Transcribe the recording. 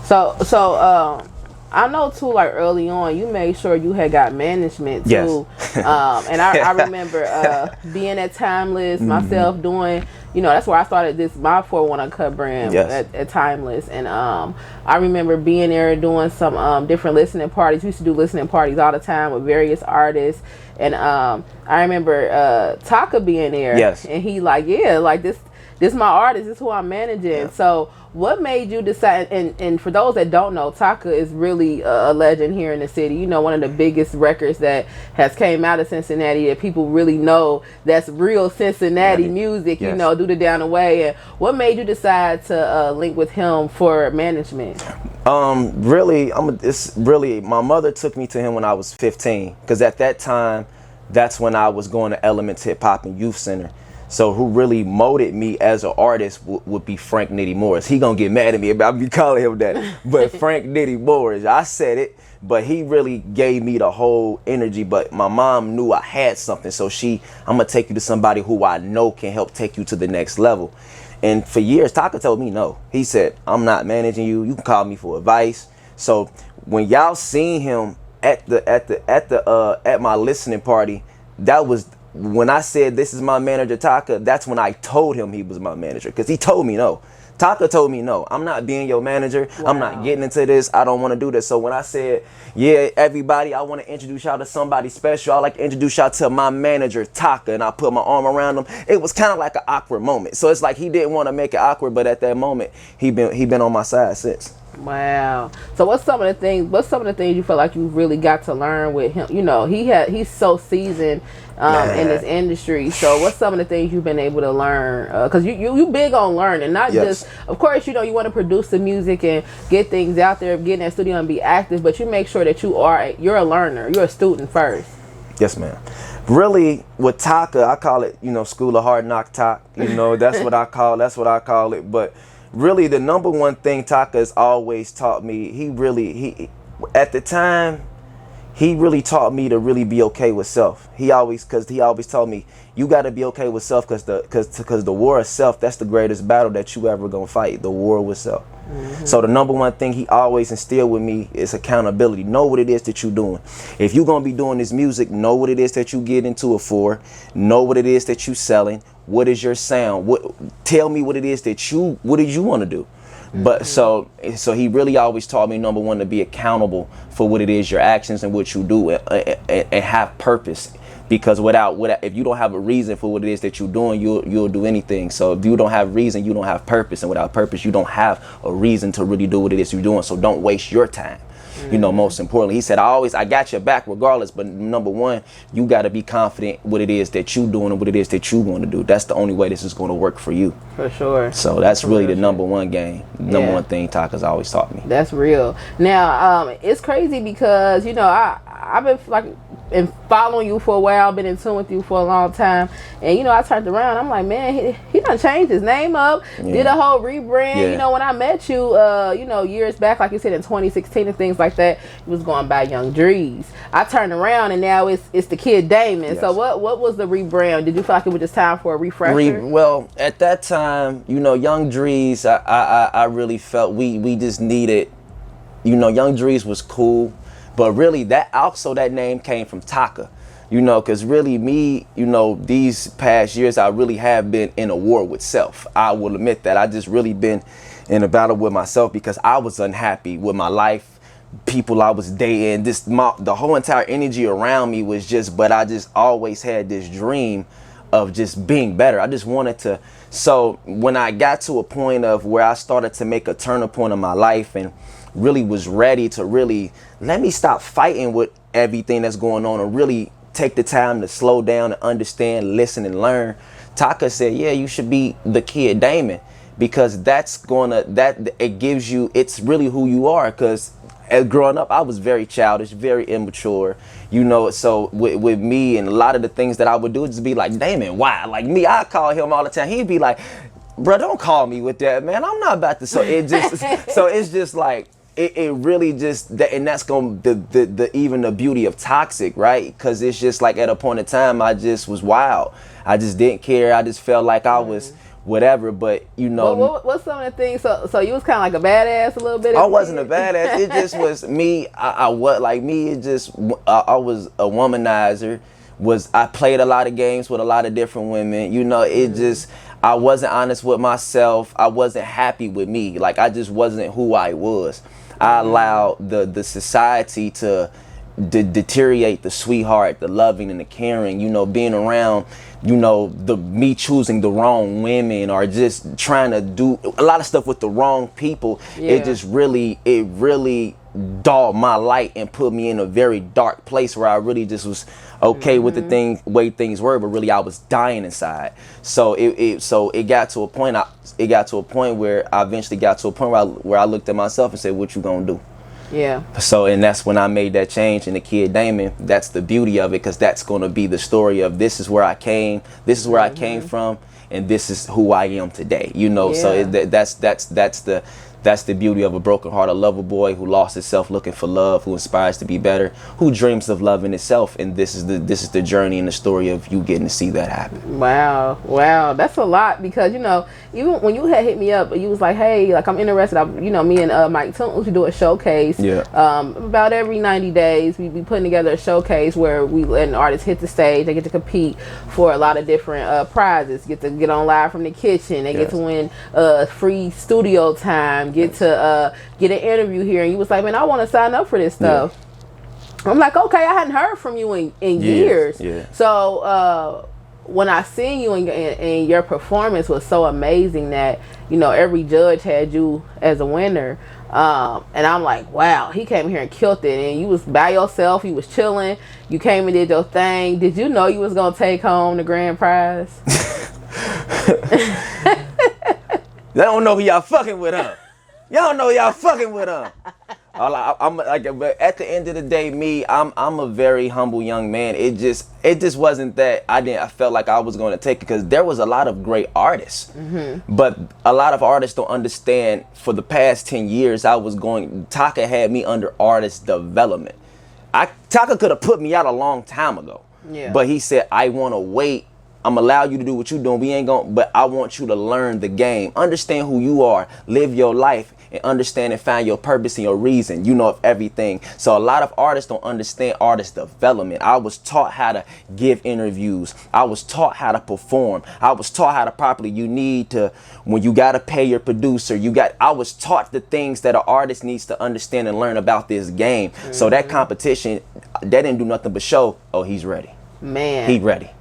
So I know too, like early on, you made sure you had got management too. Yes. And I remember being at Timeless, myself doing, that's where I started my 401 Uncut brand Yes. at Timeless. And I remember being there doing some different listening parties. We used to do listening parties all the time with various artists. And I remember Taka being there. Yes. And he like, yeah, like this my artist, this is who I'm managing. Yeah. So what made you decide, and for those that don't know, Taka is really a legend here in the city. One of the biggest records that has came out of Cincinnati that people really know that's real Cincinnati music, Yes. Do the Down the Way. And what made you decide to link with him for management? It's really, my mother took me to him when I was 15, because at that time, that's when I was going to Elements Hip Hop and Youth Center. So who really molded me as an artist would be Frank Nitty Morris. He gonna get mad at me about me calling him that, but Frank Nitty Morris, I said it, but he really gave me the whole energy. But my mom knew I had something, so I'm gonna take you to somebody who I know can help take you to the next level. And for years, Taka told me no. He said, I'm not managing you. You can call me for advice. So when y'all seen him at my listening party, that was when I said this is my manager Taka. That's when I told him he was my manager, because he told me no. Taka told me no. I'm not being your manager. Wow. I'm not getting into this. I don't want to do this. So when I said, yeah, everybody, I want to introduce y'all to somebody special, I like to introduce y'all to my manager Taka, and I put my arm around him, it was kind of like an awkward moment. So it's like he didn't want to make it awkward, but at that moment he been on my side since. Wow. So what's some of the things you feel like you really got to learn with him? He's so seasoned in this industry. So what's some of the things you've been able to learn? Because you big on learning, not just, of course, you want to produce the music and get things out there, get in that studio and be active, but you make sure that you're a learner, you're a student first. Yes, ma'am. Really, with Taka, I call it, School of Hard Knock Talk. That's what I call it. But really, the number one thing Taka has always taught me, he at the time, he really taught me to really be okay with self. He always told me, you got to be okay with self, because the war of self, that's the greatest battle that you ever gonna fight, the war with self. Mm-hmm. So the number one thing he always instilled with me is accountability. Know what it is that you're doing. If you're gonna be doing this music, know what it is that you get into it for. Know what it is that you're selling. What is your sound? Tell me what it is what did you want to do? But so he really always taught me, number one, to be accountable for what it is, your actions and what you do, and have purpose. Because if you don't have a reason for what it is that you're doing, you'll do anything. So if you don't have reason, you don't have purpose, and without purpose, you don't have a reason to really do what it is you're doing. So don't waste your time. Most importantly, he said, I got your back regardless, but number one, you got to be confident what it is that you're doing and what it is that you want to do. That's the only way this is going to work for you. For sure. So that's really the number one number one thing Taka's always taught me. That's real. Now, it's crazy because, I've been and following you for a while, been in tune with you for a long time, and I turned around, I'm like, man, he done changed his name up, did a whole rebrand. When I met you years back, like you said, in 2016 and things like that, he was going by Young Drees. I turned around and now it's the kid Damon. Yes. So what was the rebrand? Did you feel like it was just time for a refresher? Well, at that time, Young Drees, I really felt we just needed, Young Drees was cool. But really, that name came from Taka, because really me, these past years, I really have been in a war with self. I will admit that. I just really been in a battle with myself because I was unhappy with my life, people I was dating, the whole entire energy around me was but I just always had this dream of just being better. I just wanted to. So when I got to a point of where I started to make a turning point in my life and really was ready to really let me stop fighting with everything that's going on and really take the time to slow down and understand, listen, and learn, Taka said, yeah, you should be the kid Damon, because it gives you, it's really who you are. Because as growing up, I was very childish, very immature, so with me and a lot of the things that I would do, just be like, Damon, why? Like me, I call him all the time. He'd be like, bro, don't call me with that, man. I'm not about to. So it's just like, it really just, and that's going the even the beauty of Toxic, right? Because it's just like at a point in time, I just was wild. I just didn't care. I just felt like I was whatever. But you know, what's some of the things? So you was kind of like a badass a little bit. I wasn't a badass. It just was me. I was like me. It just I was a womanizer. I played a lot of games with a lot of different women. You know, it just, I wasn't honest with myself. I wasn't happy with me. Like, I just wasn't who I was. I allowed the society to deteriorate the sweetheart, the loving and the caring, you know, being around, you know, me choosing the wrong women or just trying to do a lot of stuff with the wrong people. It really dulled my light and put me in a very dark place where I really just was okay with the way things were, but really I was dying inside. So it got to a point. It got to a point where I eventually got to a point where I looked at myself and said, "What you gonna do?" Yeah. So, and that's when I made that change. And the kid Damon, that's the beauty of it, because that's going to be the story of this is where I came, this is where I came from, and this is who I am today. You know, so that's the beauty of a broken heart, a lover boy who lost himself looking for love, who aspires to be better, who dreams of loving itself. And this is the journey and the story of you getting to see that happen. Wow, that's a lot, because you know, even when you had hit me up, you was like, hey, like I'm interested. You know, me and Mike Toons, we do a showcase. Yeah. About every 90 days, we be putting together a showcase where we let an artist hit the stage. They get to compete for a lot of different prizes. Get to get on live from the kitchen. They get to win free studio time. Get to get an interview here. And you was like, man, I want to sign up for this stuff. I'm like, okay, I hadn't heard from you in years. Yeah. So when I seen you and your performance was so amazing that, you know, every judge had you as a winner. And I'm like, wow, he came here and killed it. And you was by yourself. You was chilling. You came and did your thing. Did you know you was going to take home the grand prize? They don't know who y'all fucking with, huh? Y'all know y'all fucking with them. I'm like, but at the end of the day, I'm a very humble young man. It just wasn't that I felt like I was going to take it, because there was a lot of great artists, but a lot of artists don't understand. For the past 10 years, Taka had me under artist development. Taka could have put me out a long time ago, but he said, I want to wait. I'm allow you to do what you're doing. But I want you to learn the game, understand who you are, live your life, and understand and find your purpose and your reason, you know, of everything. So a lot of artists don't understand artist development. I was taught how to give interviews. I was taught how to perform. I was taught how to properly, when you got to pay your producer, I was taught the things that an artist needs to understand and learn about this game. So that competition, that didn't do nothing but show, oh, he's ready. Man. He ready.